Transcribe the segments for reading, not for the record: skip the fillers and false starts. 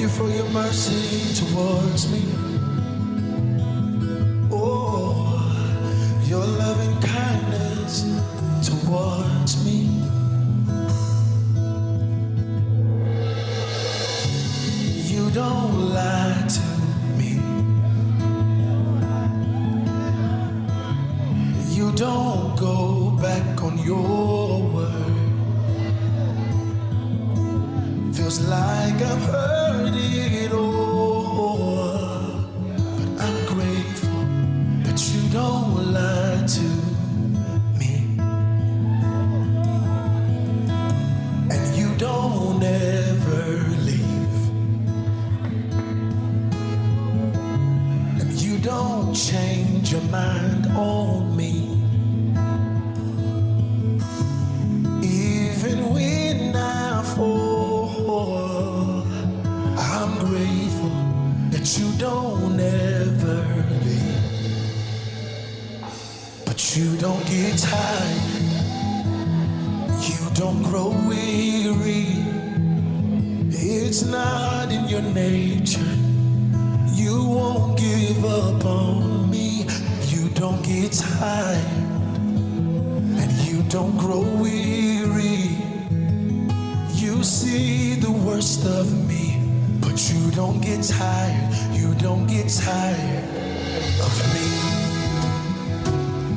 you for your mercy towards me. Oh, your loving kindness towards me. You don't lie to me. You don't go back on your word. Feels like I've heard it all, but I'm grateful that you don't lie to me, and you don't ever leave, and you don't change your mind on me. Even when I fall, I'm grateful that you don't ever leave. But you don't get tired, you don't grow weary. It's not in your nature, you won't give up on me. You don't get tired, and you don't grow weary. You see the worst of me, but you don't get tired, you don't get tired of me.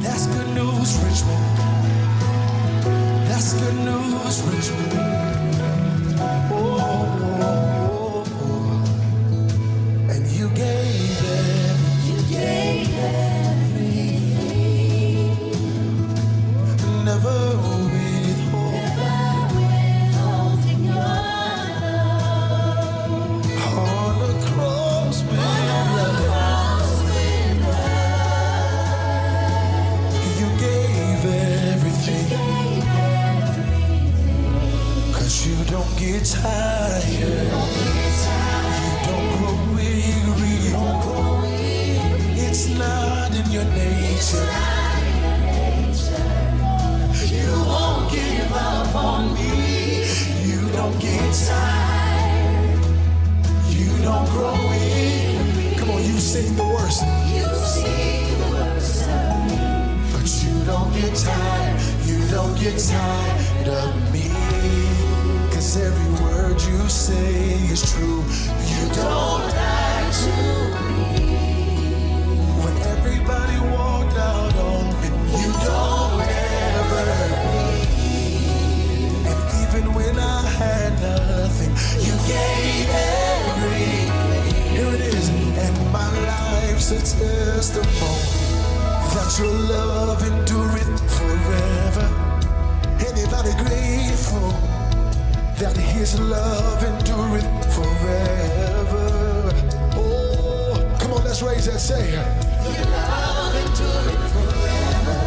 That's good news, Richmond. That's good news, Richmond. Oh, oh, oh, oh. And you gave everything. Never withholding your love. On the cross with love. You gave everything. 'Cause you don't get tired. You don't grow weary. It's not in your nature. You won't give up on me. You don't get tired. You don't grow weary. Come on, you sing the worst. You sing the worst of me. But you don't get tired. You don't get tired of me. 'Cause every word you say is true. You don't lie to me. When everybody walked out on me, you don't ever leave. And even when I had nothing, you gave everything. Here it is, and my life's a testimony that your love endureth forever. Anybody grateful that his love endureth forever? Oh, come on, let's raise that, say your love endureth forever.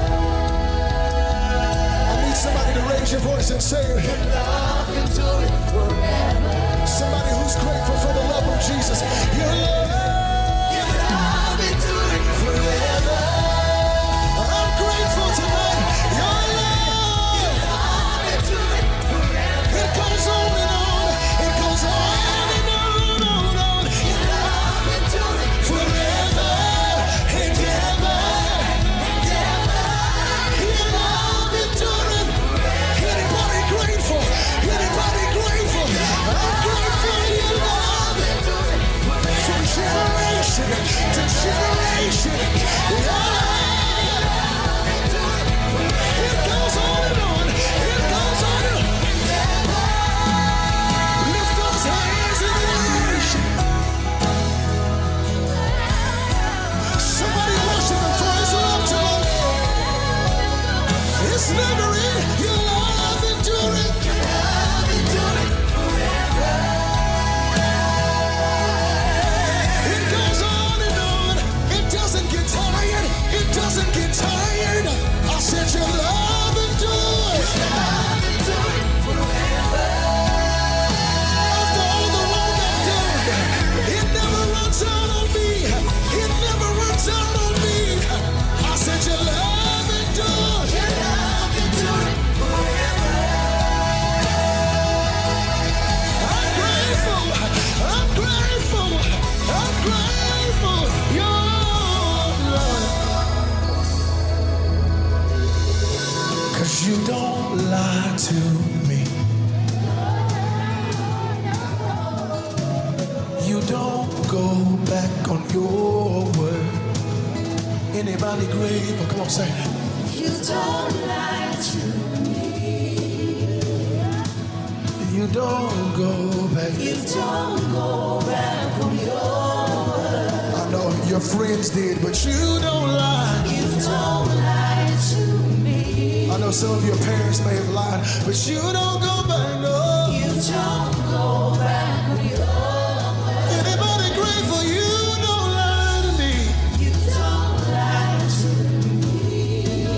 I need somebody to raise your voice and say it. Your love endureth forever. Somebody who's grateful for the love of Jesus. Your love endureth forever. I'm grateful tonight. Your love endureth forever. It goes on and on. It goes on and on and on. Your love endureth forever and ever and ever. Your love endureth. Anybody grateful? Anybody grateful? I'm grateful. Your love. your word. Anybody grateful? Come on, say. You don't lie to me. You don't go back. You don't go back on your word. I know your friends did, but you don't lie. You don't lie to me. I know some of your parents may have lied, but you don't go back, no. You don't go back on your word. Anybody grateful? You don't lie to me. You don't lie to me.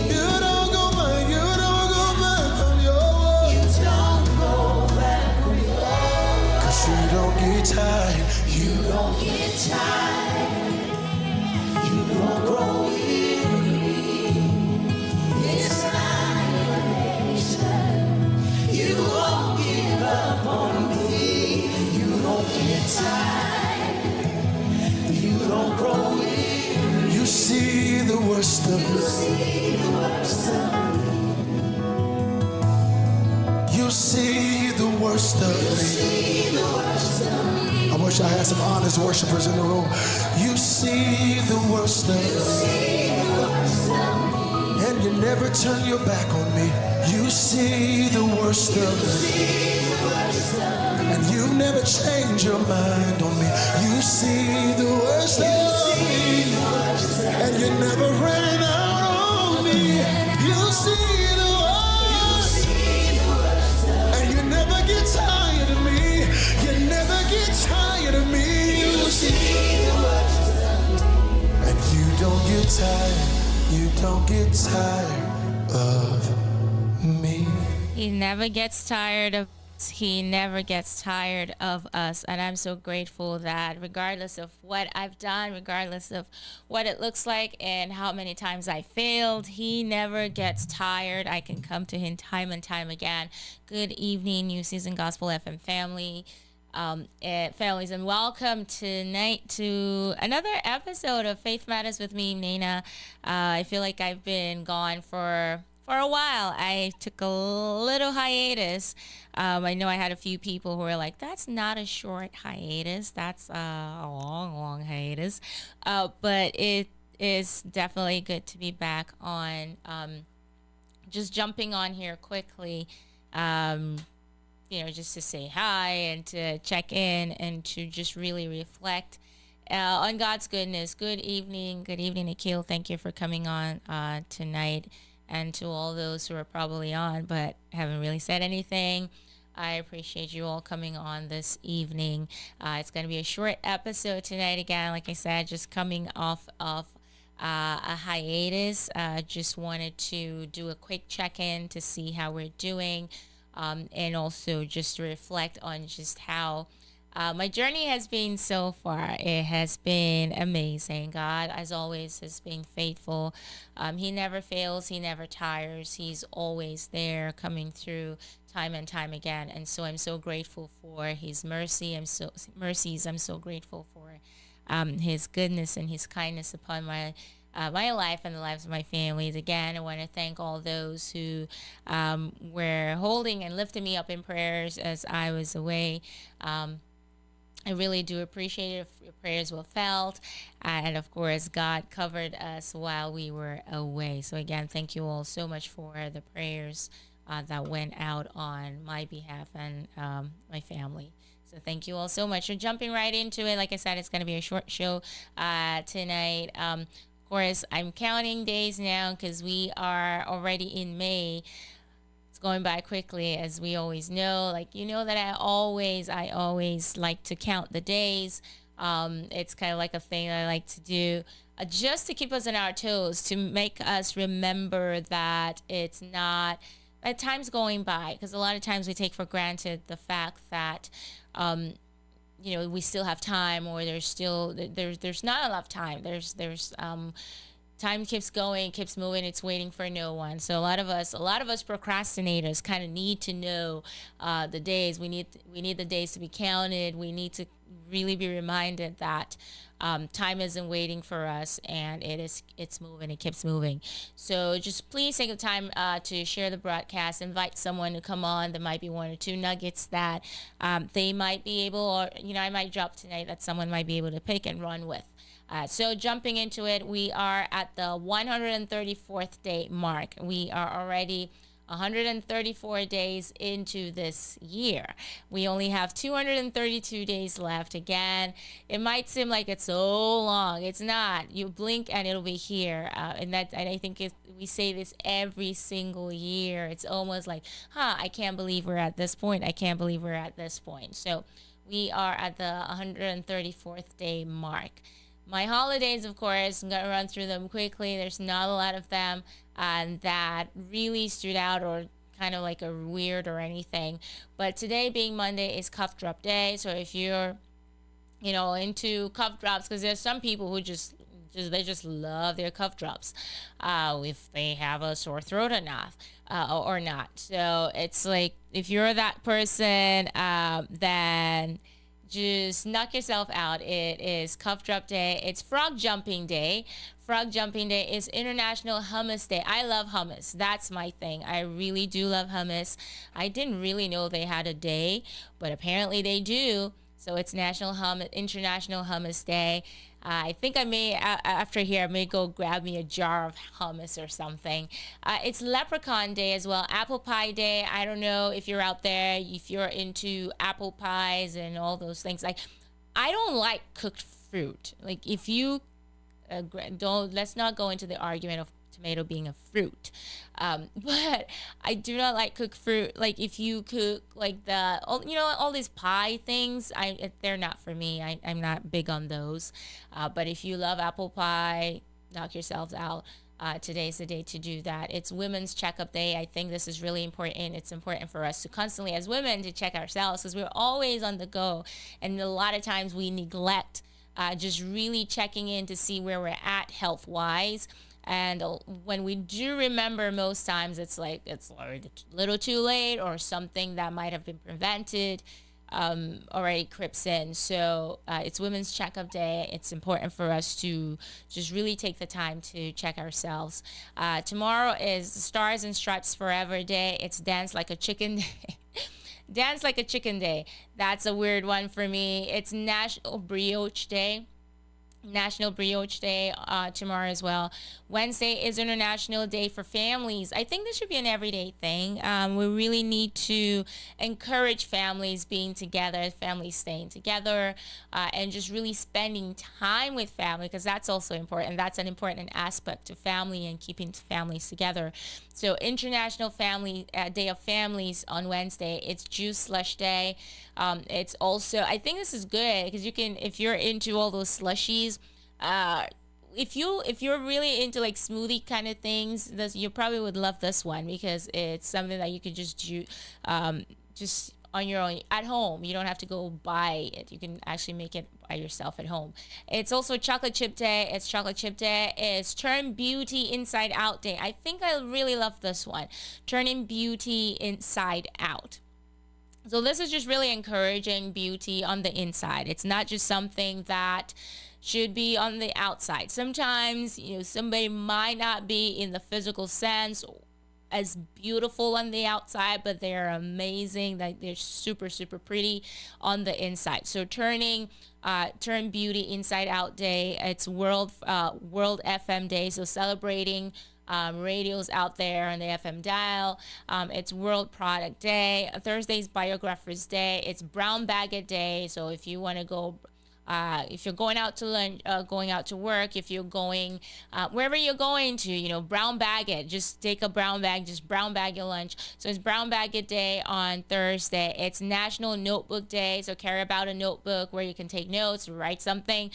You don't go back. You don't go back on your word. You don't go back on your word. 'Cause you don't get tired. You don't get tired. You don't grow weary. It's not your nation. You won't give up on me. You don't get tired. You don't grow weary. You see the worst of me. You see the worst of me. You see the worst of me. You see the worst of me. I wish I had some honest worshipers in the room. You see the worst of me. You see the worst of me. And you never turn your back on me. You see the worst of me. You see the worst of me. And you never change your mind on me. You see the worst of me. And you never ran out on me. You see the worst. And you never get tired of me. You never get tired of me. You see the worst of me. And you don't get tired. You don't get tired of me. He never gets tired of us. He never gets tired of us. And I'm so grateful that regardless of what I've done, regardless of what it looks like and how many times I failed, he never gets tired. I can come to him time and time again. Good evening, New Season Gospel FM family. Families, and welcome tonight to another episode of Faith Matters with me, Mnena. I feel like I've been gone for a while. I took a little hiatus. I know I had a few people who were like, that's not a short hiatus. That's a long hiatus. But it is definitely good to be back on. Just jumping on here quickly. Just to say hi and to check in and to just really reflect on God's goodness. Good evening, Akil. Thank you for coming on tonight. And to all those who are probably on but haven't really said anything, I appreciate you all coming on this evening. It's going to be a short episode tonight. Again, like I said, just coming off of a hiatus. Just wanted to do a quick check-in to see how we're doing. And also just to reflect on just how my journey has been so far. It has been amazing. God, as always, has been faithful. He never fails. He never tires. He's always there, coming through time and time again. And so I'm so grateful for his mercy. I'm so grateful for his goodness and his kindness upon my life and the lives of my families. Again, I want to thank all those who were holding and lifting me up in prayers as I was away. I really do appreciate it if your prayers were felt. And of course, God covered us while we were away. So again, thank you all so much for the prayers that went out on my behalf and my family. So thank you all so much. So jumping right into it, like I said, it's going to be a short show tonight. Of course, I'm counting days now because we are already in May. It's going by quickly, as we always know. Like, you know that I always like to count the days. It's kind of like a thing I like to do just to keep us on our toes, to make us remember that it's not that time's going by, because a lot of times we take for granted the fact that we still have time, or there's not enough time. There's time keeps going, keeps moving. It's waiting for no one. So a lot of us procrastinators kind of need to know the days. We need the days to be counted. We need to really be reminded that time isn't waiting for us, and it's moving. It keeps moving. So just please take the time to share the broadcast. Invite someone to come on. There might be one or two nuggets that they might be able, or I might drop tonight that someone might be able to pick and run with. So jumping into it, we are at the 134th day mark. We are already 134 days into this year. We only have 232 days left. Again, it might seem like it's so long. It's not. You blink and it'll be here. And I think we say this every single year. It's almost like, I can't believe we're at this point. I can't believe we're at this point. So we are at the 134th day mark. My holidays, of course, I'm going to run through them quickly. There's not a lot of them that really stood out or kind of like a weird or anything. But today being Monday is cough drop day. So if you're, into cough drops, because there's some people who they just love their cough drops if they have a sore throat or not. So it's like, if you're that person, then just knock yourself out. It is cough drop day. It's frog jumping day. Frog jumping day is International Hummus Day. I love hummus. That's my thing. I really do love hummus. I didn't really know they had a day, but apparently they do. So it's International Hummus Day. I think I may, after here, I may go grab me a jar of hummus or something. It's Leprechaun Day as well, Apple Pie Day. I don't know if you're out there, if you're into apple pies and all those things. Like, I don't like cooked fruit. Like, if you let's not go into the argument of tomato being a fruit. But I do not like cooked fruit. Like, if you cook like all these pie things, they're not for me. I'm not big on those. But if you love apple pie, knock yourselves out. Today's the day to do that. It's Women's Checkup Day. I think this is really important. It's important for us to constantly, as women, to check ourselves, because we're always on the go. And a lot of times we neglect just really checking in to see where we're at health-wise. And when we do remember, most times it's like it's a little too late, or something that might have been prevented already creeps in. So it's Women's Checkup Day. It's important for us to just really take the time to check ourselves. Tomorrow is Stars and Stripes Forever Day. It's Dance Like a Chicken Day. Dance Like a Chicken Day. That's a weird one for me. It's National Brioche Day. Tomorrow as well. Wednesday is International Day for Families. I think this should be an everyday thing. We really need to encourage families being together, families staying together, and just really spending time with family, because that's also important. That's an important aspect to family and keeping families together. So International Day of Families on Wednesday. It's Juice Slush Day. It's also, I think this is good because you can, if you're into all those slushies, if you're really into like smoothie kind of things, you probably would love this one, because it's something that you could just do, just on your own at home. You don't have to go buy it. You can actually make it by yourself at home. It's also Chocolate Chip Day. It's Chocolate Chip Day. It's Turn Beauty Inside Out Day. I think I really love this one. Turning Beauty Inside Out. So this is just really encouraging beauty on the inside. It's not just something that should be on the outside. Sometimes, somebody might not be in the physical sense as beautiful on the outside, but they're amazing. Like, they're super, super pretty on the inside. So Turn Beauty Inside Out Day. It's World FM Day. So celebrating radios out there on the FM dial. It's World Product Day. Thursday's Biographers Day. It's Brown Bagged Day. So if you want to go, if you're going out to lunch, going out to work, if you're going wherever you're going to, brown bag it. Just take a brown bag, just brown bag your lunch. So it's Brown Bag Day on Thursday. It's National Notebook Day. So carry about a notebook where you can take notes, write something,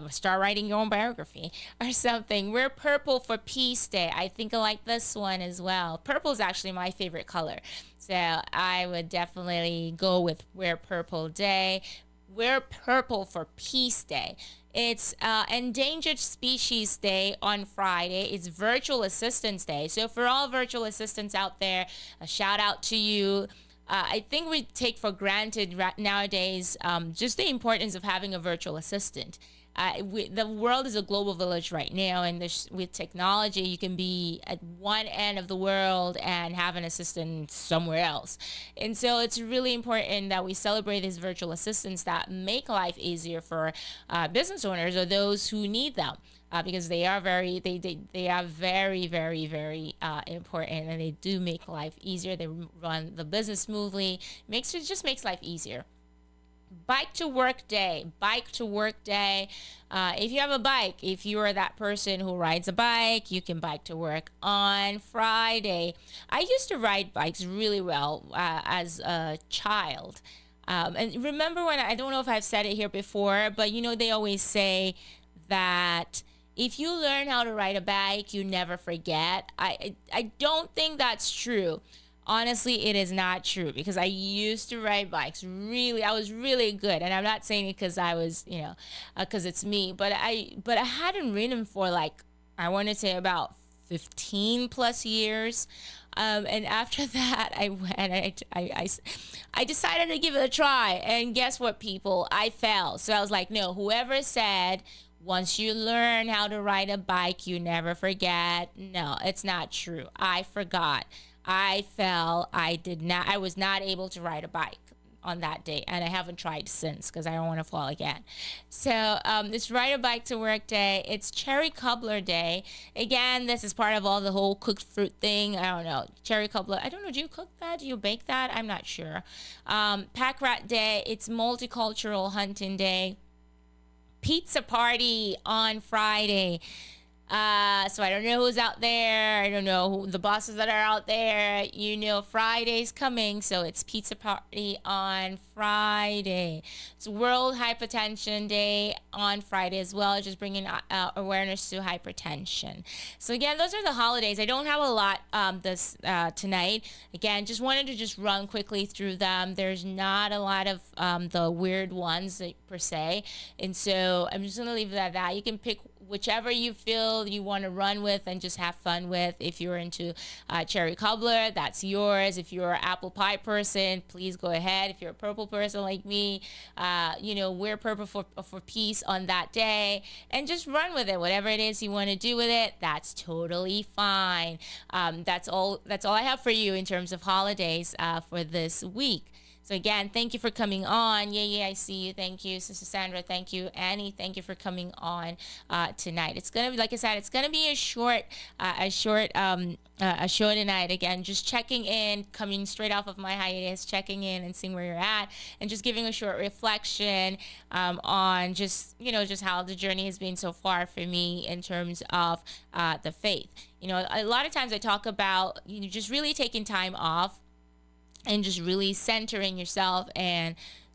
start writing your own biography or something. Wear Purple for Peace Day. I think I like this one as well. Purple is actually my favorite color. So I would definitely go with Wear Purple Day. Wear Purple for Peace Day. It's Endangered Species Day on Friday. It's Virtual Assistants Day. So for all virtual assistants out there, a shout out to you. I think we take for granted nowadays just the importance of having a virtual assistant. The world is a global village right now, and with technology, you can be at one end of the world and have an assistant somewhere else. And so it's really important that we celebrate these virtual assistants that make life easier for business owners or those who need them. Because they are they are very important, and they do make life easier. They run the business smoothly. It just makes life easier. Bike to work day. If you have a bike, if you are that person who rides a bike, you can bike to work on Friday. I used to ride bikes really well as a child. And remember when, I don't know if I've said it here before, but they always say that if you learn how to ride a bike, you never forget. I don't think that's true. Honestly, it is not true, because I used to ride bikes. I was really good, and I'm not saying it because I was, because it's me. But I hadn't ridden for I want to say about 15 plus years. And after that, I went. I decided to give it a try, and guess what, people? I fell. So I was like, no. Whoever said once you learn how to ride a bike, you never forget. No, it's not true. I forgot. I fell. I was not able to ride a bike on that day, and I haven't tried since because I don't want to fall again. So it's Ride a Bike to Work Day. It's Cherry Cobbler Day. Again, this is part of all the whole cooked fruit thing. I don't know. Cherry Cobbler. I don't know. Do you cook that? Do you bake that? I'm not sure. Pack Rat Day. It's Multicultural Hunting Day. Pizza Party on Friday. So I don't know who's out there. I don't know who the bosses that are out there. Friday's coming, so it's Pizza Party on Friday. It's World Hypertension Day on Friday as well, just bringing awareness to hypertension. So again, those are the holidays. I don't have a lot tonight. Again, just wanted to just run quickly through them. There's not a lot of the weird ones per se, and so I'm just gonna leave it at that. You can pick whichever you feel you want to run with and just have fun with. If you're into cherry cobbler, that's yours. If you're an apple pie person, please go ahead. If you're a purple person like me, wear purple for peace on that day, and just run with it. Whatever it is you want to do with it, that's totally fine. That's all I have for you in terms of holidays for this week. So again, thank you for coming on. Yeah, I see you. Thank you, Sister Sandra. Thank you, Annie. Thank you for coming on tonight. It's gonna be, like I said, it's gonna be a short show tonight. Again, just checking in, coming straight off of my hiatus, checking in and seeing where you're at, and just giving a short reflection on just how the journey has been so far for me in terms of the faith. A lot of times I talk about just really taking time off and just really centering yourself and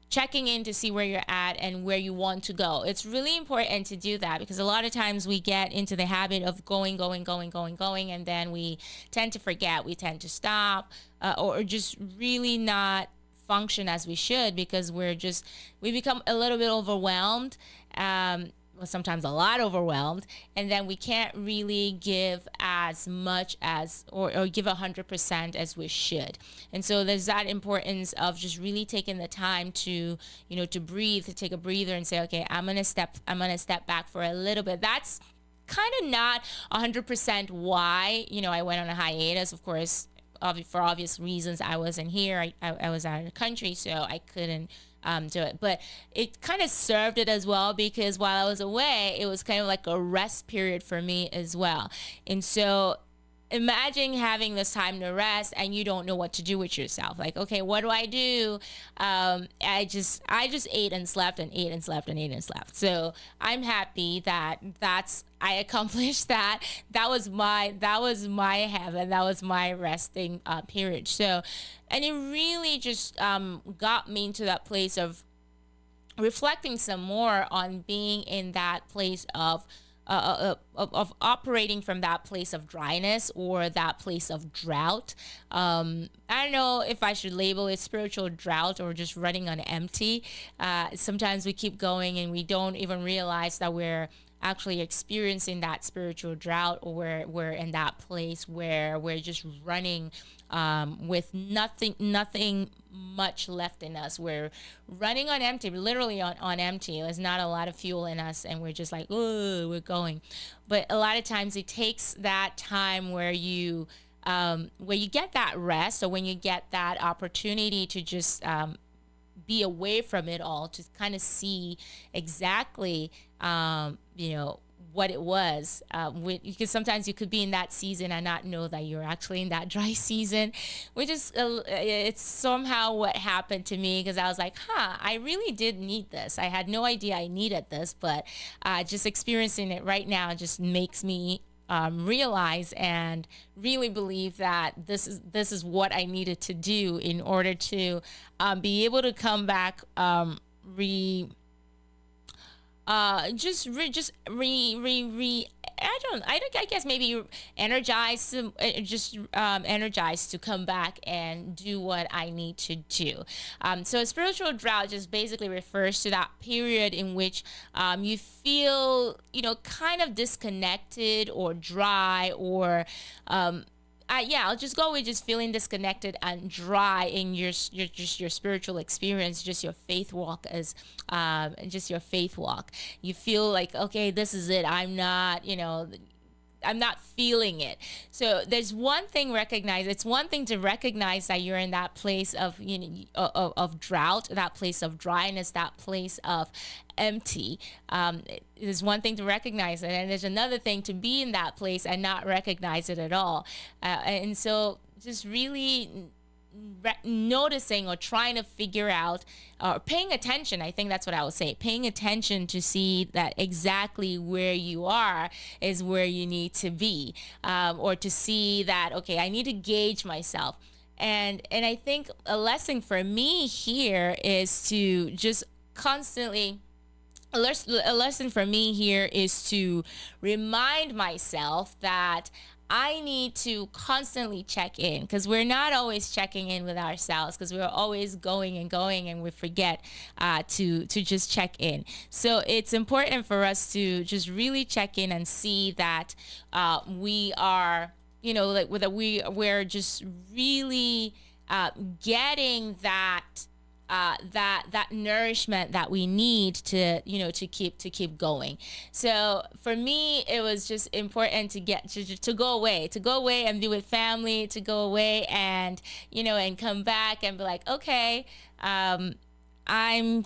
checking in to see where you're at and where you want to go. It's really important to do that, because a lot of times we get into the habit of going, and then we tend to forget. We tend to stop or just really not function as we should, because we become a little bit overwhelmed. Sometimes a lot overwhelmed, and then we can't really give as much as or give 100% as we should. And so there's that importance of just really taking the time to to breathe, to take a breather and say, okay, I'm gonna step back for a little bit. That's kind of not 100% why I went on a hiatus. Of course, for obvious reasons, I wasn't here. I was out of the country, so I couldn't do it. But it kind of served it as well, because while I was away, it was kind of like a rest period for me as well. And so imagine having this time to rest and you don't know what to do with yourself. Like, okay, what do I do? I just ate and slept and ate and slept and ate and slept. So I'm happy that I accomplished that. That was my heaven. That was my resting period. So, and it really just got me into that place of reflecting some more on being in that place of operating from that place of dryness or that place of drought. I don't know if I should label it spiritual drought or just running on empty. Sometimes we keep going and we don't even realize that we're actually experiencing that spiritual drought, or we're in that place where we're just running with nothing much left in us. We're running on empty, literally on empty. There's not a lot of fuel in us, and we're just like, oh, we're going. But a lot of times it takes that time where you get that rest, or when you get that opportunity to just be away from it all, to kind of see exactly, what it was. Because sometimes you could be in that season and not know that you're actually in that dry season, which is, it's somehow what happened to me, because I was like, I really did need this. I had no idea I needed this, but just experiencing it right now just makes me realize and really believe that this is what I needed to do in order to be able to come back just I guess maybe energized, energized to come back and do what I need to do. So a spiritual drought just basically refers to that period in which you feel, kind of disconnected or dry, or I'll just go with just feeling disconnected and dry in your spiritual experience, just your faith walk, as just your faith walk. You feel like, okay, this is it. I'm not feeling it. So there's one thing it's one thing to recognize that you're in that place of, of drought, that place of dryness, that place of empty. There's one thing to recognize it, and there's another thing to be in that place and not recognize it at all. And so just really noticing or trying to figure out, or paying attention, I think that's what I would say, paying attention to see that exactly where you are is where you need to be, or to see that, okay, I need to gauge myself. And I think a lesson for me here is to just constantly, a lesson for me here is to remind myself that I need to constantly check in, because we're not always checking in with ourselves, because we're always going and we forget to just check in. So it's important for us to just really check in and see that we are, like whether we're just really getting that that nourishment that we need to to keep going. So for me, it was just important to get to go away and be with family, to go away and and come back and be like, okay, I'm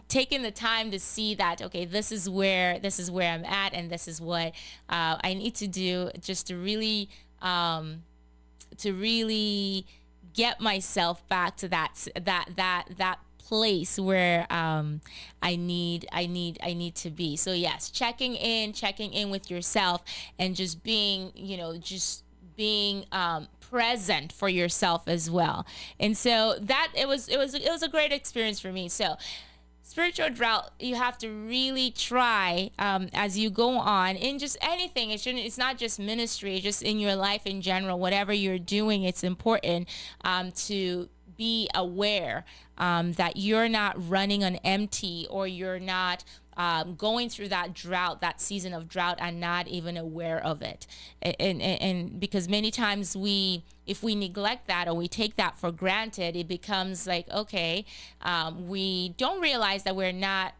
taking the time to see that, okay, this is where I'm at, and this is what I need to do, just to really get myself back to that place where I need to be. So yes, checking in with yourself, and just being present for yourself as well. And so that it was a great experience for me. So spiritual drought, you have to really try, as you go on in just anything. It's not just ministry, just in your life in general, whatever you're doing, it's important to be aware that you're not running on empty, or you're not going through that drought, that season of drought, and not even aware of it. And because many times if we neglect that, or we take that for granted, it becomes like, okay, we don't realize that we're not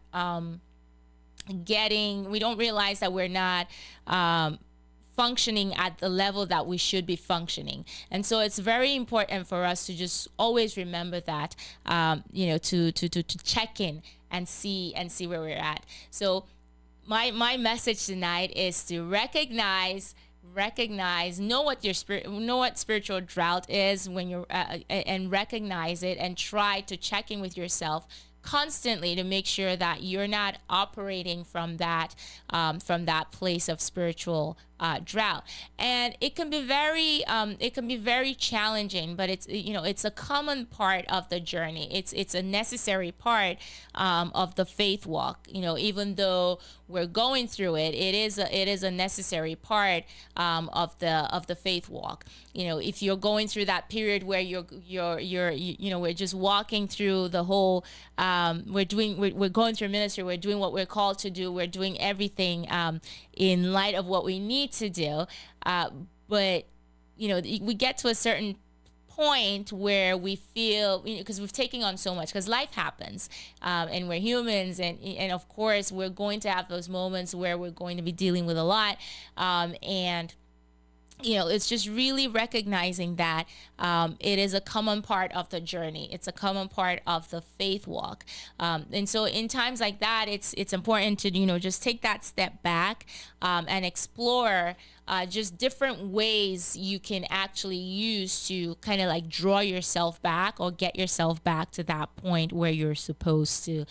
functioning at the level that we should be functioning. And so it's very important for us to just always remember that, to check in and see where we're at. So my message tonight is to recognize, know what spiritual drought is when you're and recognize it, and try to check in with yourself constantly to make sure that you're not operating from that place of spiritual drought. And it can be very challenging, but it's a common part of the journey. It's a necessary part of the faith walk. Even though we're going through it, it is a necessary part of the faith walk. If you're going through that period where we're just walking through the whole, we're going through ministry, we're doing what we're called to do, we're doing everything in light of what we need to do, but we get to a certain point where we feel, because we've taken on so much, because life happens, and we're humans, and of course we're going to have those moments where we're going to be dealing with a lot, and it's just really recognizing that it is a common part of the journey. It's a common part of the faith walk. And so in times like that, it's important to, just take that step back and explore just different ways you can actually use to kind of like draw yourself back or get yourself back to that point where you're supposed to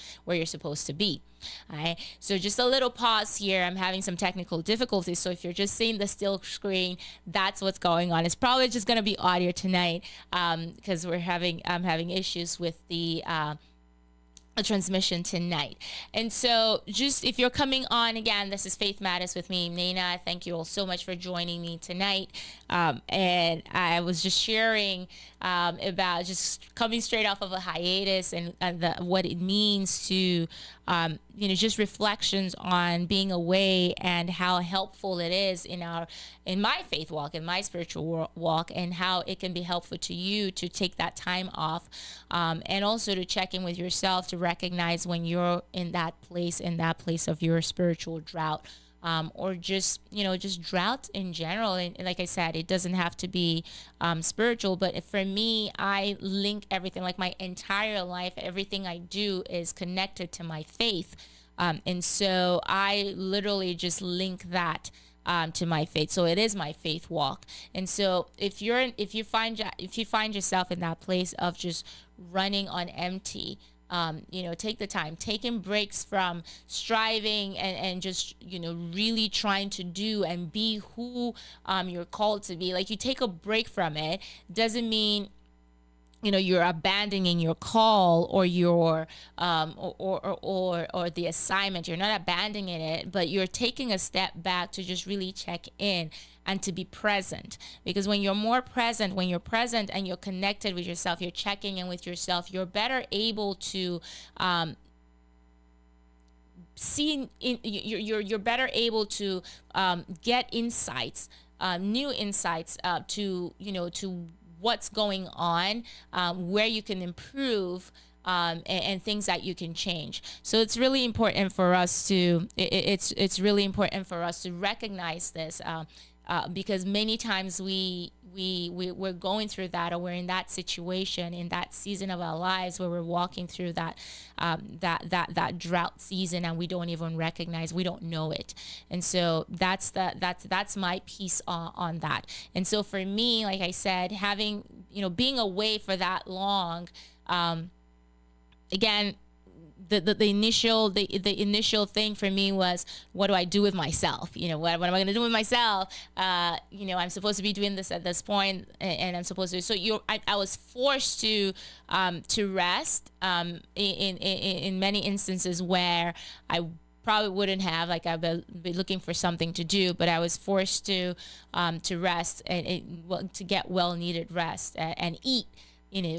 be. All right, so just a little pause here. I'm having some technical difficulties, so if you're just seeing the still screen, that's what's going on. It's probably just going to be audio tonight, because I'm having issues with the transmission tonight. And so just if you're coming on again, this is Faith Matters with me, Mnena. Thank you all so much for joining me tonight. And I was just sharing about just coming straight off of a hiatus and what it means to just reflections on being away and how helpful it is in my faith walk, in my spiritual walk, and how it can be helpful to you to take that time off, and also to check in with yourself to recognize when you're in that place of your spiritual drought, or just drought in general. And like I said, it doesn't have to be spiritual, but for me, I link everything, like my entire life, everything I do is connected to my faith. And so I literally just link that to my faith. So it is my faith walk. And so if you find yourself in that place of just running on empty, take the time, taking breaks from striving and just, really trying to do and be who you're called to be. Like, you take a break from it, doesn't mean you're abandoning your call or your or the assignment. You're not abandoning it, but you're taking a step back to just really check in and to be present. Because when you're present and you're connected with yourself, you're checking in with yourself, you're better able to you're better able to get insights, new insights, to what's going on, where you can improve, and things that you can change. So it's really important for us to it's really important for us to recognize this, because many times we're going through that, or we're in that situation, in that season of our lives where we're walking through that drought season, and we don't even recognize, we don't know it. And so that's my piece on that. And so for me, like I said, having being away for that long, again, the initial thing for me was, what do I do with myself? What am I going to do with myself? I'm supposed to be doing this at this point, and I'm supposed to. So I was forced to rest in many instances where I probably wouldn't have, like, I'd be looking for something to do, but I was forced to rest and to get well needed rest and eat.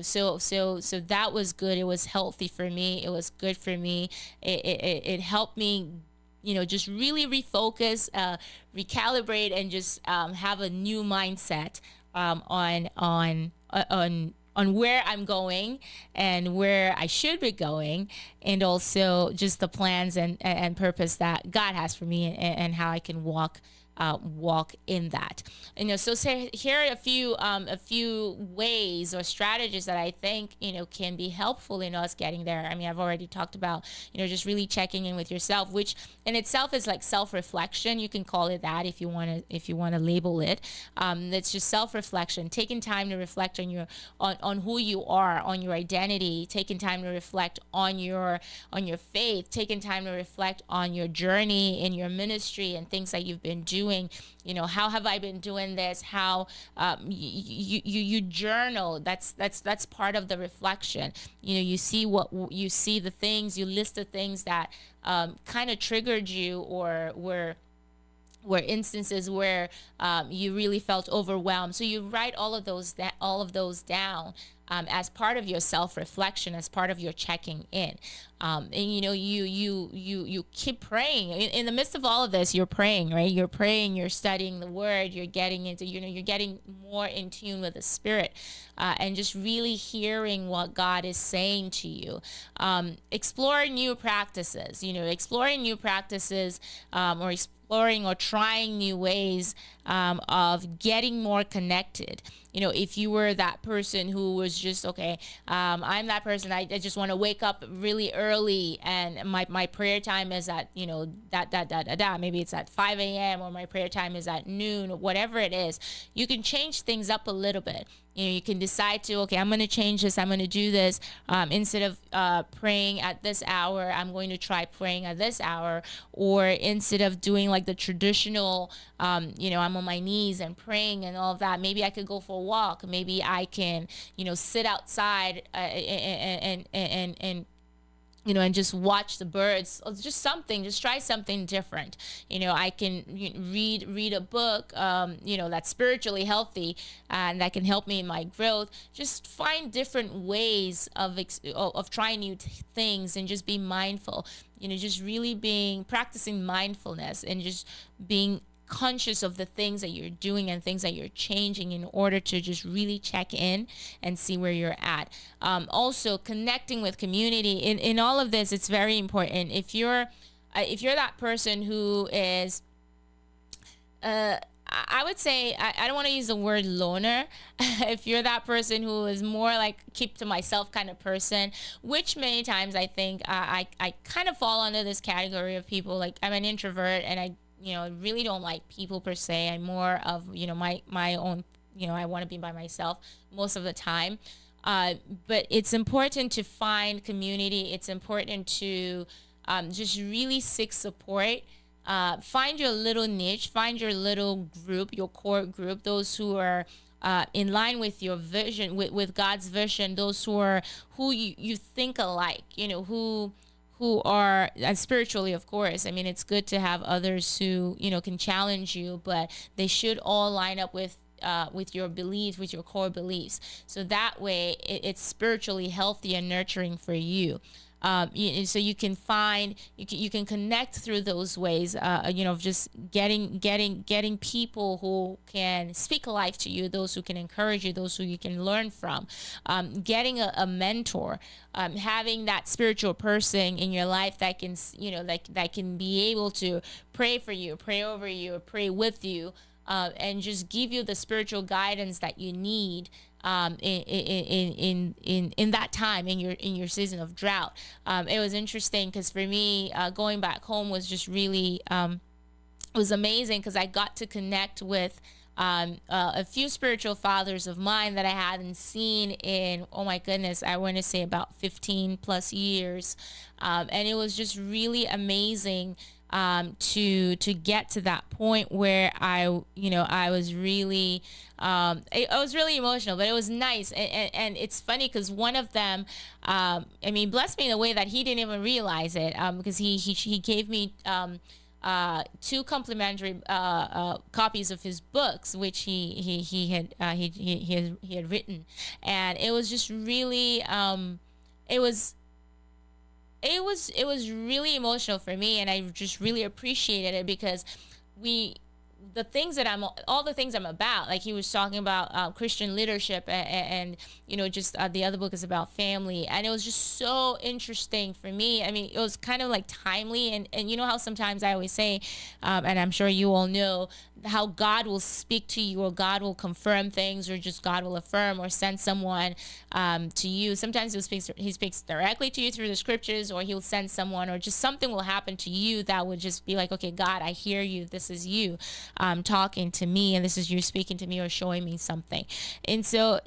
So that was good. It was healthy for me. It was good for me. It helped me, just really refocus, recalibrate, and just have a new mindset on where I'm going and where I should be going, and also just the plans and purpose that God has for me, and how I can walk in that. So here are a few ways or strategies that I think can be helpful in us getting there. I mean, I've already talked about just really checking in with yourself, which in itself is like self-reflection. You can call it that if you want to label it. It's just self-reflection, taking time to reflect on who you are, on your identity, taking time to reflect on your faith, taking time to reflect on your journey in your ministry and things that you've been doing, doing? How have I been doing this? How you journal. That's part of the reflection. You see the things, you list the things that kind of triggered you, or were instances where you really felt overwhelmed. So you write all of those down as part of your self-reflection, as part of your checking in. And you keep praying in the midst of all of this. You're praying, right? You're praying, you're studying the word, you're getting into, you're getting more in tune with the Spirit, and just really hearing what God is saying to you. Explore new practices, or exploring or trying new ways of getting more connected. If you were that person who was just, okay, I'm that person, I just want to wake up really early, and my prayer time is at, maybe it's at 5 a.m. or my prayer time is at noon, or whatever it is. You can change things up a little bit. You can decide to, okay, I'm going to change this, I'm going to do this. Instead of praying at this hour, I'm going to try praying at this hour. Or instead of doing like the traditional, I'm on my knees and praying and all of that, maybe I could go for a walk. Maybe I can, sit outside and just watch the birds. Just try something different. I can read a book, that's spiritually healthy and that can help me in my growth. Just find different ways of trying new things, and just be mindful. Just really practicing mindfulness, and just being conscious of the things that you're doing and things that you're changing, in order to just really check in and see where you're at. Also connecting with community in all of this, it's very important. If you're that person who is I would say, I don't want to use the word loner. If you're that person who is more like keep to myself kind of person, which many times I think I kind of fall under this category of people. Like, I'm an introvert, and I really don't like people per se. I'm more of, my own, I want to be by myself most of the time. But it's important to find community. It's important to just really seek support. Find your little niche, find your little group, your core group, those who are in line with your vision, with God's vision, those who you think alike, who are spiritually, of course. I mean, it's good to have others who, can challenge you, but they should all line up with your beliefs, with your core beliefs. So that way it's spiritually healthy and nurturing for you. So you can connect through those ways, just getting people who can speak life to you, those who can encourage you, those who you can learn from, getting a mentor, having that spiritual person in your life that can, that can be able to pray for you, pray over you, pray with you, and just give you the spiritual guidance that you need. In that time, in your season of drought. It was interesting because for me, going back home was just really was amazing, because I got to connect with a few spiritual fathers of mine that I hadn't seen in, oh my goodness, I want to say about 15 plus years. And it was just really amazing to get to that point where I was really emotional, but it was nice. And it's funny because one of them, blessed me in a way that he didn't even realize it, because he gave me 2 complimentary copies of his books, which he had written. And it was just really it was really emotional for me, and I just really appreciated it, because all the things I'm about, like he was talking about Christian leadership, and just the other book is about family, and it was just so interesting for me. I mean, it was kind of like timely, and you know how sometimes I always say, and I'm sure you all know, how God will speak to you, or God will confirm things, or just God will affirm or send someone to you. Sometimes he speaks directly to you through the scriptures, or he'll send someone, or just something will happen to you that would just be like, okay, God, I hear you. This is you talking to me, and this is you speaking to me or showing me something. And so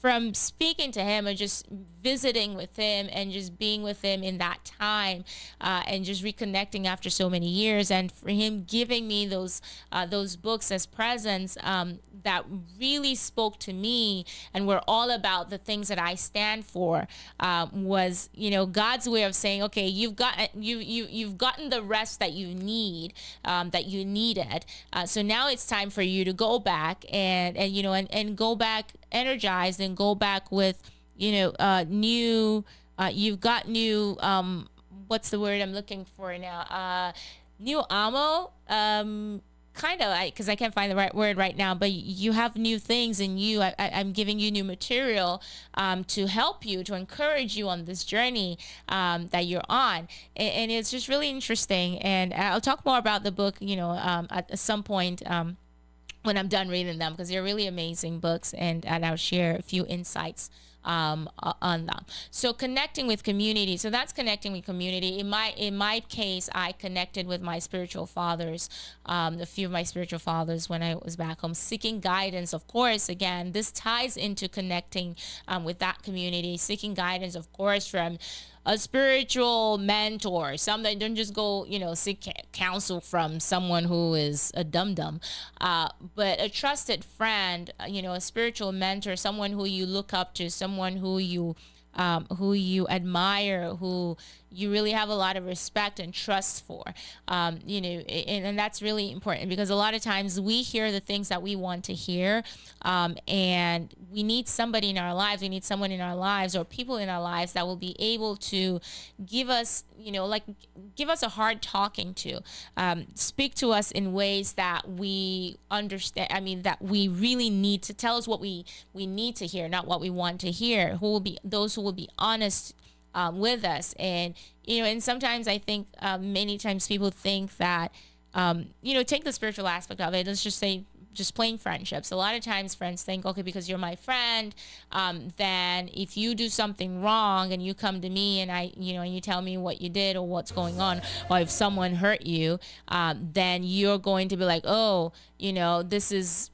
from speaking to him and just visiting with him and just being with him in that time, and just reconnecting after so many years, and for him giving me those books as presents, that really spoke to me and were all about the things that I stand for, was, God's way of saying, okay, you've gotten the rest that you need, that you needed. So now it's time for you to go back and go back energized, and go back with, new, you've got new, what's the word I'm looking for now? New ammo, kind of, because I can't find the right word right now, but you have new things in you. I'm giving you new material, to help you, to encourage you on this journey, that you're on. And it's just really interesting. And I'll talk more about the book, at some point, when I'm done reading them, because they're really amazing books, and I'll share a few insights on them. So connecting with community. So that's connecting with community. In my case, I connected with my spiritual fathers, a few of my spiritual fathers when I was back home, seeking guidance. Of course, again, this ties into connecting with that community, seeking guidance, of course, from a spiritual mentor, something. Don't just go, seek counsel from someone who is a dum-dum, but a trusted friend, a spiritual mentor, someone who you look up to, someone who you admire, who you really have a lot of respect and trust for, and that's really important, because a lot of times we hear the things that we want to hear, and we need somebody in our lives, we need someone in our lives, or people in our lives, that will be able to give us, give us a hard talking to, speak to us in ways that we understand. I mean, that we really need to tell us what we need to hear, not what we want to hear. Who will be those who will be honest with us. And and sometimes I think, many times people think that, take the spiritual aspect of it. Let's just say, just plain friendships. A lot of times friends think, okay, because you're my friend, then if you do something wrong and you come to me and and you tell me what you did or what's going on, or if someone hurt you, then you're going to be like, oh, this is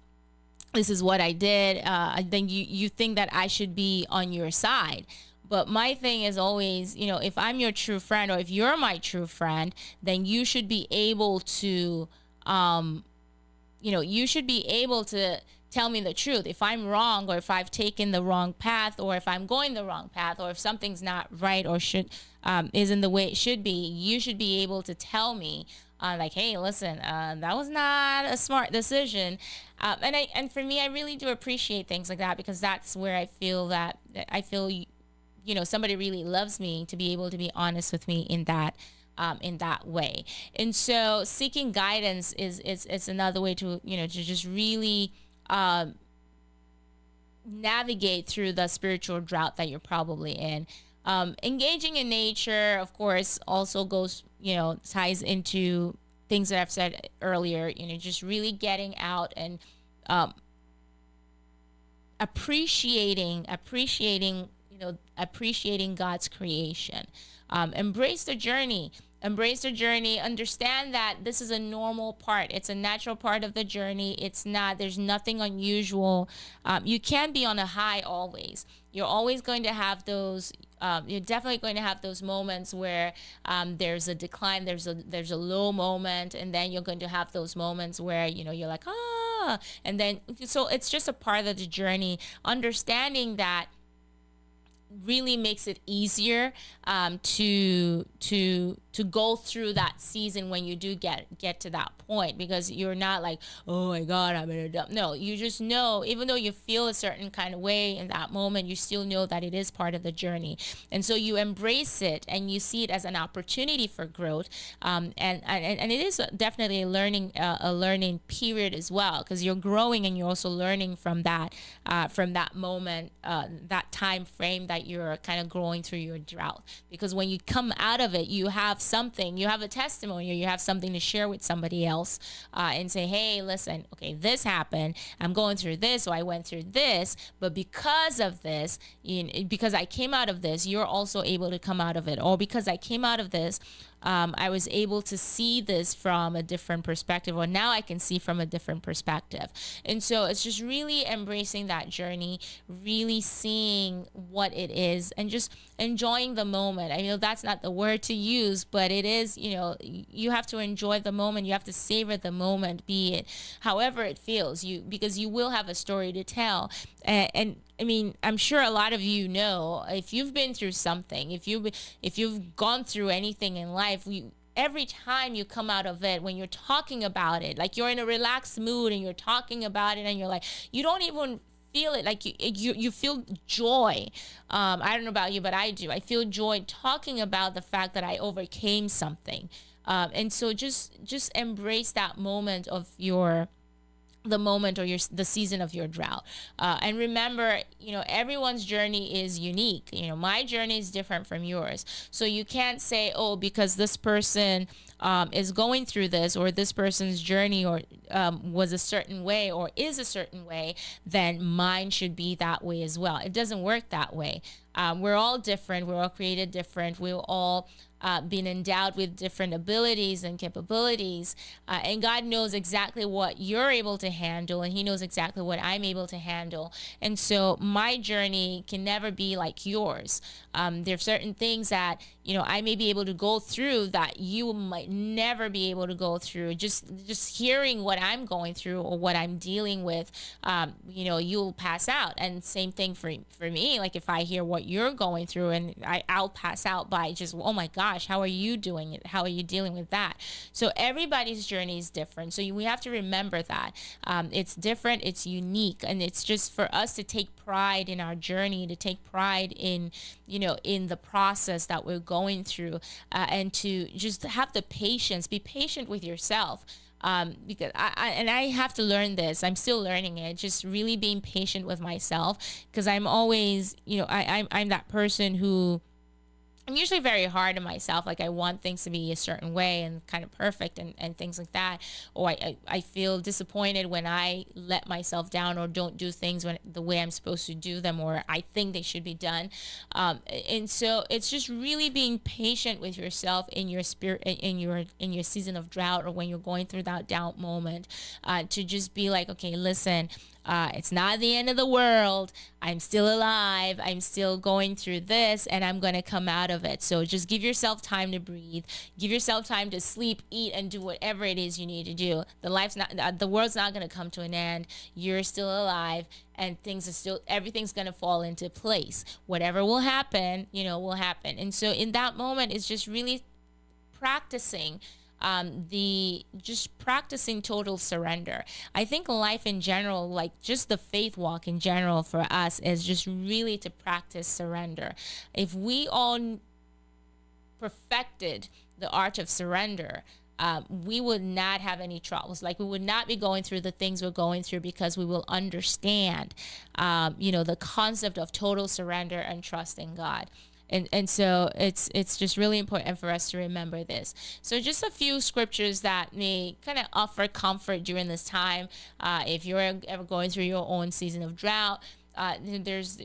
what I did. Then you think that I should be on your side. But my thing is always, if I'm your true friend, or if you're my true friend, then you should be able to, you should be able to tell me the truth. If I'm wrong, or if I've taken the wrong path, or if I'm going the wrong path, or if something's not right, or isn't the way it should be, you should be able to tell me, like, hey, listen, that was not a smart decision. And for me, I really do appreciate things like that, because that's where I feel somebody really loves me, to be able to be honest with me in that way. And so seeking guidance is another way to just really navigate through the spiritual drought that you're probably in. Engaging in nature, of course, also ties into things that I've said earlier, just really getting out and appreciating God's creation. Embrace the journey. Understand that this is a normal part. It's a natural part of the journey. There's nothing unusual. You can be on a high always. You're always going to have those, you're definitely going to have those moments where there's a decline, there's a low moment, and then you're going to have those moments where, you're like, and then, so it's just a part of the journey. Understanding that really makes it easier to go through that season when you do get to that point, because you're not like, oh my God, I'm in a dump. No, you just know, even though you feel a certain kind of way in that moment, you still know that it is part of the journey. And so you embrace it and you see it as an opportunity for growth. And it is definitely a learning period as well, because you're growing and you're also learning from that moment, that time frame that you're kind of growing through your drought. Because when you come out of it, you have a testimony, or you have something to share with somebody else, and say, hey, listen, okay, this happened, I'm going through this, or I went through this, but because of this, because I came out of this, you're also able to come out of it. Or because I came out of this, I was able to see this from a different perspective, or now I can see from a different perspective. And so it's just really embracing that journey, really seeing what it is, and just enjoying the moment. I know that's not the word to use, but it is, you have to enjoy the moment. You have to savor the moment, be it however it feels, because you will have a story to tell. And I mean, I'm sure a lot of you know, if you've been through something, if you've gone through anything in life, every time you come out of it, when you're talking about it, like you're in a relaxed mood and you're talking about it, and you're like, you don't even feel it, like you feel joy. I don't know about you, but I do. I feel joy talking about the fact that I overcame something. And so just embrace that moment of the moment or the season of your drought, and remember, everyone's journey is unique. My journey is different from yours, so you can't say, oh, because this person is going through this, or this person's journey or was a certain way or is a certain way, then mine should be that way as well. It doesn't work that way. We're all different. We're all created different. We're all been endowed with different abilities and capabilities, and God knows exactly what you're able to handle, and he knows exactly what I'm able to handle. And so my journey can never be like yours. There are certain things that I may be able to go through that you might never be able to go through. Just hearing what I'm going through or what I'm dealing with, you'll pass out. And same thing for me. Like if I hear what you're going through, and I'll pass out by just, oh my gosh, how are you doing it? How are you dealing with that? So everybody's journey is different. So we have to remember that it's different, it's unique, and it's just for us to take pride in our journey, to take pride in in the process that we're going through, and to just have the patience. Be patient with yourself. Because I have to learn this. I'm still learning it. Just really being patient with myself, because I'm always, I'm that person who, I'm usually very hard on myself. Like I want things to be a certain way and kind of perfect and things like that. Or I feel disappointed when I let myself down or don't do things the way I'm supposed to do them, or I think they should be done. And so it's just really being patient with yourself in your spirit, in your season of drought, or when you're going through that doubt moment, to just be like, okay, listen, it's not the end of the world. I'm still alive. I'm still going through this, and I'm going to come out of it. So just give yourself time to breathe. Give yourself time to sleep, eat, and do whatever it is you need to do. The world's not going to come to an end. You're still alive, and everything's going to fall into place. Whatever will happen, will happen. And so in that moment, it's just really practicing practicing total surrender. I think life in general, like just the faith walk in general for us, is just really to practice surrender. If we all perfected the art of surrender, we would not have any troubles. Like we would not be going through the things we're going through, because we will understand, the concept of total surrender and trust in God. And so it's just really important for us to remember this. So just a few scriptures that may kind of offer comfort during this time. If you're ever going through your own season of drought, there's,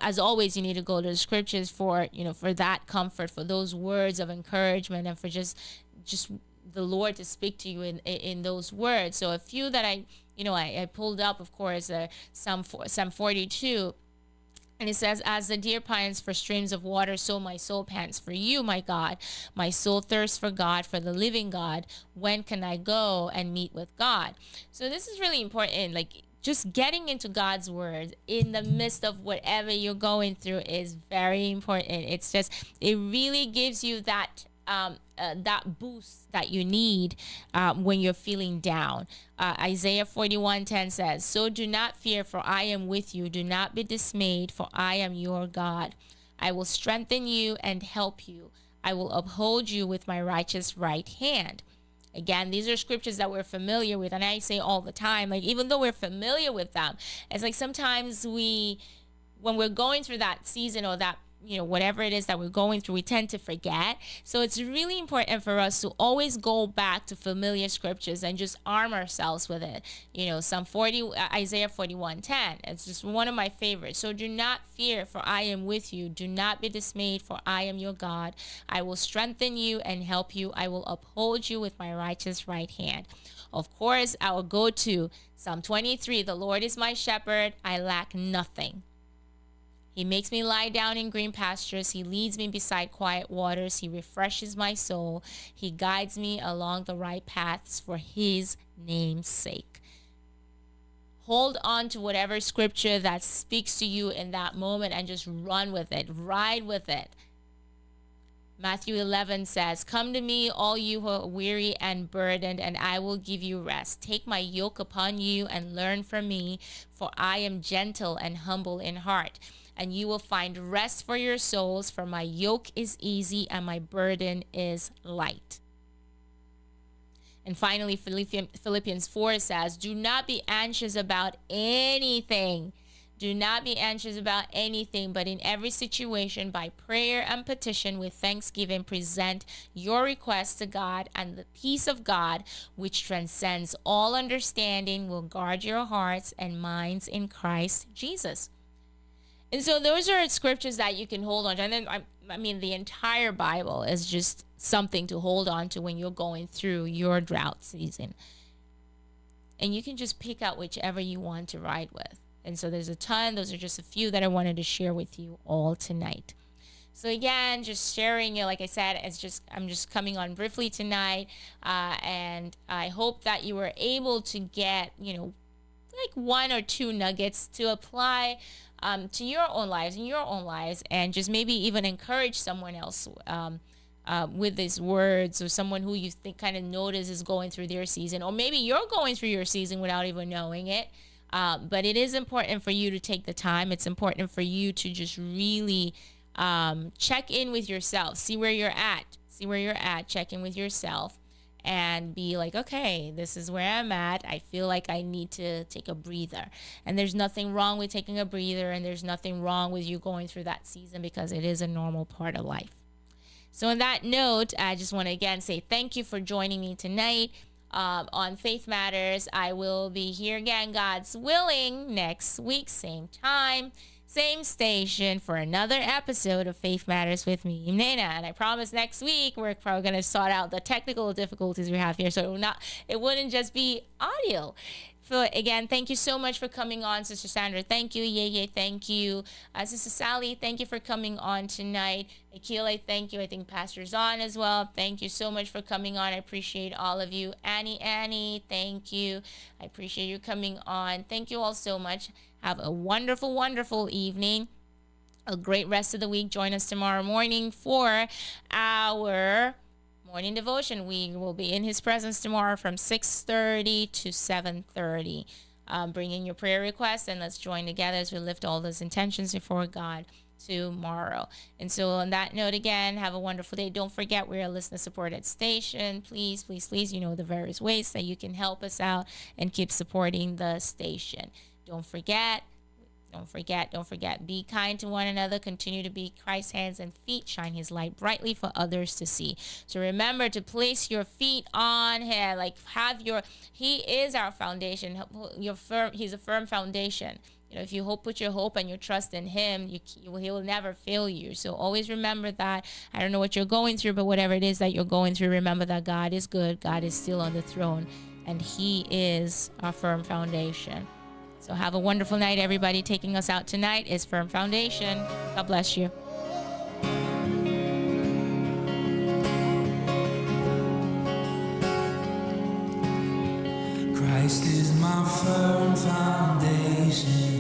as always, you need to go to the scriptures for that comfort, for those words of encouragement, and for just the Lord to speak to you in those words. So a few that I pulled up, of course, Psalm 42. And it says, as the deer pines for streams of water, so my soul pants for you, my God. My soul thirsts for God, for the living God. When can I go and meet with God? So this is really important. Like just getting into God's word in the midst of whatever you're going through is very important. It really gives you that boost that you need when you're feeling down. Isaiah 41:10 says, so do not fear, for I am with you. Do not be dismayed, for I am your God. I will strengthen you and help you. I will uphold you with my righteous right hand. Again, these are scriptures that we're familiar with, and I say all the time, like even though we're familiar with them, it's like sometimes when we're going through that season or that whatever it is that we're going through, we tend to forget. So it's really important for us to always go back to familiar scriptures and just arm ourselves with it. Psalm 40, Isaiah 41:10. It's just one of my favorites. So do not fear, for I am with you. Do not be dismayed, for I am your God. I will strengthen you and help you. I will uphold you with my righteous right hand. Of course, I will go to Psalm 23. The Lord is my shepherd. I lack nothing. He makes me lie down in green pastures. He leads me beside quiet waters. He refreshes my soul. He guides me along the right paths for his name's sake. Hold on to whatever scripture that speaks to you in that moment and just run with it. Ride with it. Matthew 11 says, "Come to me, all you who are weary and burdened, and I will give you rest. Take my yoke upon you and learn from me, for I am gentle and humble in heart. And you will find rest for your souls, for my yoke is easy and my burden is light." And finally, Philippians 4 says, "Do not be anxious about anything. Do not be anxious about anything, but in every situation, by prayer and petition with thanksgiving, present your requests to God, and the peace of God, which transcends all understanding, will guard your hearts and minds in Christ Jesus." And so those are scriptures that you can hold on to. And then, the entire Bible is just something to hold on to when you're going through your drought season. And you can just pick out whichever you want to ride with. And so there's a ton. Those are just a few that I wanted to share with you all tonight. So again, just sharing, like I said, I'm just coming on briefly tonight. And I hope that you were able to get, like one or two nuggets to apply to your own lives, and just maybe even encourage someone else with these words, or someone who you think kind of notice is going through their season, or maybe you're going through your season without even knowing it. But it is important for you to take the time. It's important for you to just really check in with yourself, see where you're at, check in with yourself, and be like, okay, this is where I'm at. I feel like I need to take a breather. And there's nothing wrong with taking a breather, and there's nothing wrong with you going through that season, because it is a normal part of life. So on that note, I just want to again say thank you for joining me tonight on Faith Matters. I will be here again, God's willing, next week, same time, same station, for another episode of Faith Matters with me, Mnena. And I promise next week we're probably going to sort out the technical difficulties we have here, so it wouldn't just be audio. So again, thank you so much for coming on, Sister Sandra. Thank you. Yeye, thank you. Sister Sally, thank you for coming on tonight. Akila, thank you. I think Pastor's on as well. Thank you so much for coming on. I appreciate all of you. Annie, thank you. I appreciate you coming on. Thank you all so much. Have a wonderful, wonderful evening. A great rest of the week. Join us tomorrow morning for our morning devotion. We will be in his presence tomorrow from 6:30 to 7:30. Bring in your prayer requests, and let's join together as we lift all those intentions before God tomorrow. And so on that note, again, have a wonderful day. Don't forget, we're a listener supported station. Please, you know the various ways that you can help us out and keep supporting the station. Don't forget. Be kind to one another. Continue to be Christ's hands and feet. Shine his light brightly for others to see. So remember to place your feet on him. He is our foundation. He's a firm foundation. If you put your hope and your trust in him, he will never fail you. So always remember that. I don't know what you're going through, but whatever it is that you're going through, remember that God is good. God is still on the throne, and he is our firm foundation. So have a wonderful night, everybody. Taking us out tonight is Firm Foundation. God bless you. Christ is my firm foundation.